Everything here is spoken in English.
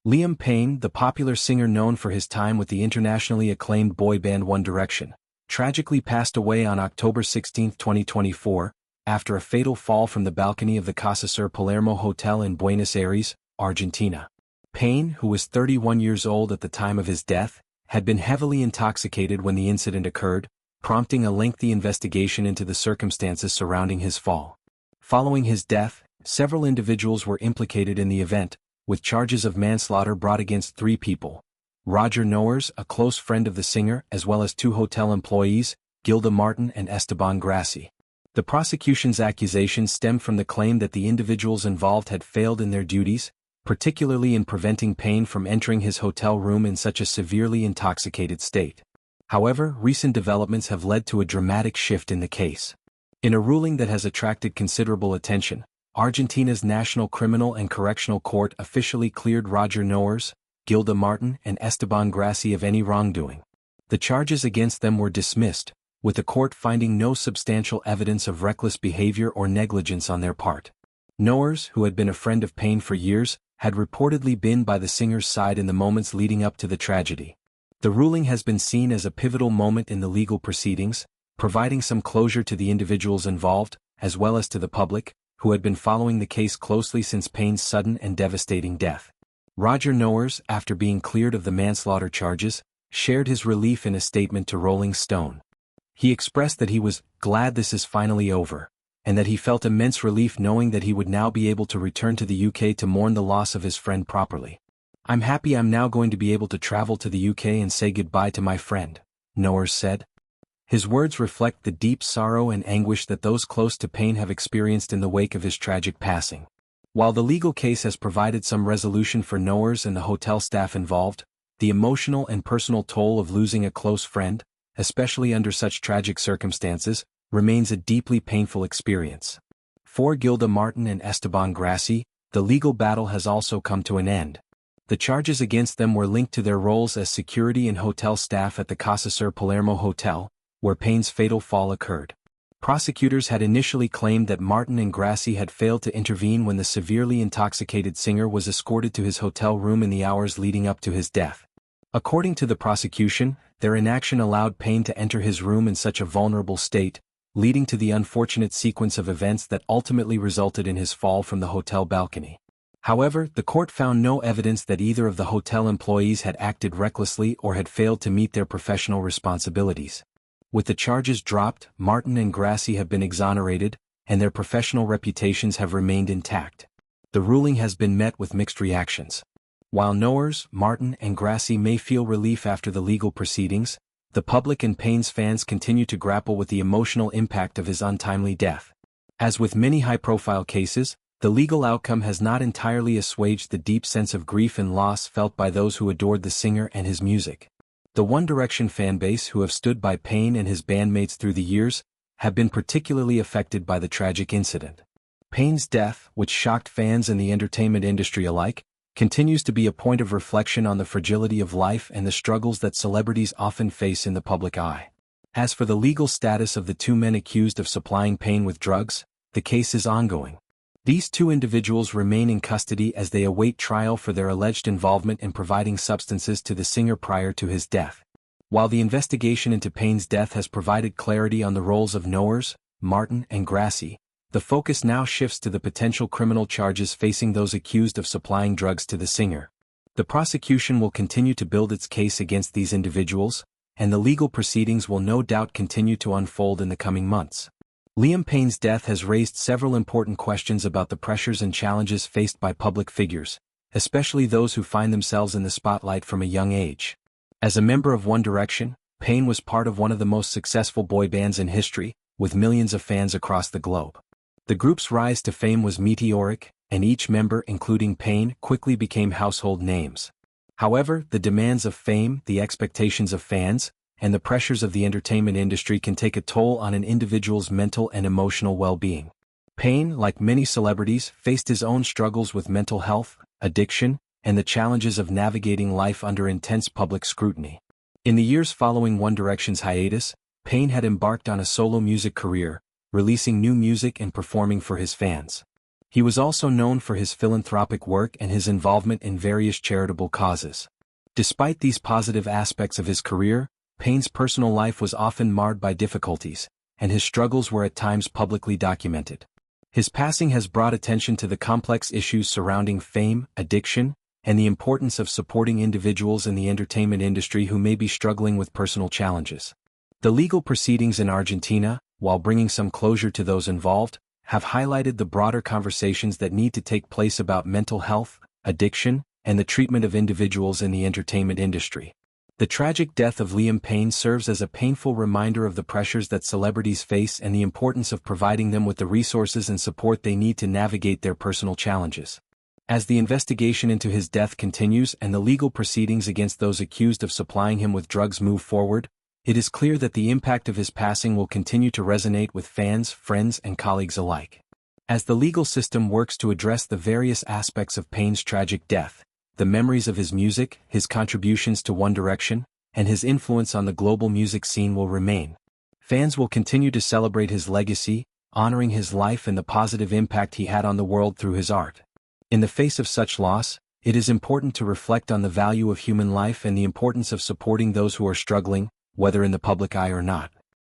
Liam Payne, the popular singer known for his time with the internationally acclaimed boy band One Direction, tragically passed away on October 16, 2024, after a fatal fall from the balcony of the CasaSur Palermo Hotel in Buenos Aires, Argentina. Payne, who was 31 years old at the time of his death, had been heavily intoxicated when the incident occurred, prompting a lengthy investigation into the circumstances surrounding his fall. Following his death, several individuals were implicated in the event, with charges of manslaughter brought against 3 people: Roger Noers, a close friend of the singer, as well as 2 hotel employees, Gilda and Esteban Grassi. The prosecution's accusations stemmed from the claim that the individuals involved had failed in their duties, particularly in preventing Payne from entering his hotel room in such a severely intoxicated state. However, recent developments have led to a dramatic shift in the case. In a ruling that has attracted considerable attention, Argentina's National Criminal and Correctional Court officially cleared Roger Noers, Gilda and Esteban Grassi of any wrongdoing. The charges against them were dismissed, with the court finding no substantial evidence of reckless behavior or negligence on their part. Noers, who had been a friend of Payne for years, had reportedly been by the singer's side in the moments leading up to the tragedy. The ruling has been seen as a pivotal moment in the legal proceedings, providing some closure to the individuals involved, as well as to the public, who had been following the case closely since Payne's sudden and devastating death. Roger Noers, after being cleared of the manslaughter charges, shared his relief in a statement to Rolling Stone. He expressed that he was glad this is finally over, and that he felt immense relief knowing that he would now be able to return to the UK to mourn the loss of his friend properly. "I'm happy I'm now going to be able to travel to the UK and say goodbye to my friend," Noers said. His words reflect the deep sorrow and anguish that those close to Payne have experienced in the wake of his tragic passing. While the legal case has provided some resolution for Noers and the hotel staff involved, the emotional and personal toll of losing a close friend, especially under such tragic circumstances, remains a deeply painful experience. For Gilda and Esteban Grassi, the legal battle has also come to an end. The charges against them were linked to their roles as security and hotel staff at the CasaSur Palermo Hotel, where Payne's fatal fall occurred. Prosecutors had initially claimed that and Grassi had failed to intervene when the severely intoxicated singer was escorted to his hotel room in the hours leading up to his death. According to the prosecution, their inaction allowed Payne to enter his room in such a vulnerable state, leading to the unfortunate sequence of events that ultimately resulted in his fall from the hotel balcony. However, the court found no evidence that either of the hotel employees had acted recklessly or had failed to meet their professional responsibilities. With the charges dropped, and Grassi have been exonerated, and their professional reputations have remained intact. The ruling has been met with mixed reactions. While Noers, and Grassi may feel relief after the legal proceedings, the public and Payne's fans continue to grapple with the emotional impact of his untimely death. As with many high-profile cases, the legal outcome has not entirely assuaged the deep sense of grief and loss felt by those who adored the singer and his music. The One Direction fanbase, who have stood by Payne and his bandmates through the years, have been particularly affected by the tragic incident. Payne's death, which shocked fans and the entertainment industry alike, continues to be a point of reflection on the fragility of life and the struggles that celebrities often face in the public eye. As for the legal status of the 2 men accused of supplying Payne with drugs, the case is ongoing. These 2 individuals remain in custody as they await trial for their alleged involvement in providing substances to the singer prior to his death. While the investigation into Payne's death has provided clarity on the roles of Noers, and Grassi, the focus now shifts to the potential criminal charges facing those accused of supplying drugs to the singer. The prosecution will continue to build its case against these individuals, and the legal proceedings will no doubt continue to unfold in the coming months. Liam Payne's death has raised several important questions about the pressures and challenges faced by public figures, especially those who find themselves in the spotlight from a young age. As a member of One Direction, Payne was part of one of the most successful boy bands in history, with millions of fans across the globe. The group's rise to fame was meteoric, and each member, including Payne, quickly became household names. However, the demands of fame, the expectations of fans, and the pressures of the entertainment industry can take a toll on an individual's mental and emotional well-being. Payne, like many celebrities, faced his own struggles with mental health, addiction, and the challenges of navigating life under intense public scrutiny. In the years following One Direction's hiatus, Payne had embarked on a solo music career, releasing new music and performing for his fans. He was also known for his philanthropic work and his involvement in various charitable causes. Despite these positive aspects of his career, Payne's personal life was often marred by difficulties, and his struggles were at times publicly documented. His passing has brought attention to the complex issues surrounding fame, addiction, and the importance of supporting individuals in the entertainment industry who may be struggling with personal challenges. The legal proceedings in Argentina, while bringing some closure to those involved, have highlighted the broader conversations that need to take place about mental health, addiction, and the treatment of individuals in the entertainment industry. The tragic death of Liam Payne serves as a painful reminder of the pressures that celebrities face and the importance of providing them with the resources and support they need to navigate their personal challenges. As the investigation into his death continues and the legal proceedings against those accused of supplying him with drugs move forward, it is clear that the impact of his passing will continue to resonate with fans, friends, and colleagues alike. As the legal system works to address the various aspects of Payne's tragic death, the memories of his music, his contributions to One Direction, and his influence on the global music scene will remain. Fans will continue to celebrate his legacy, honoring his life and the positive impact he had on the world through his art. In the face of such loss, it is important to reflect on the value of human life and the importance of supporting those who are struggling, whether in the public eye or not.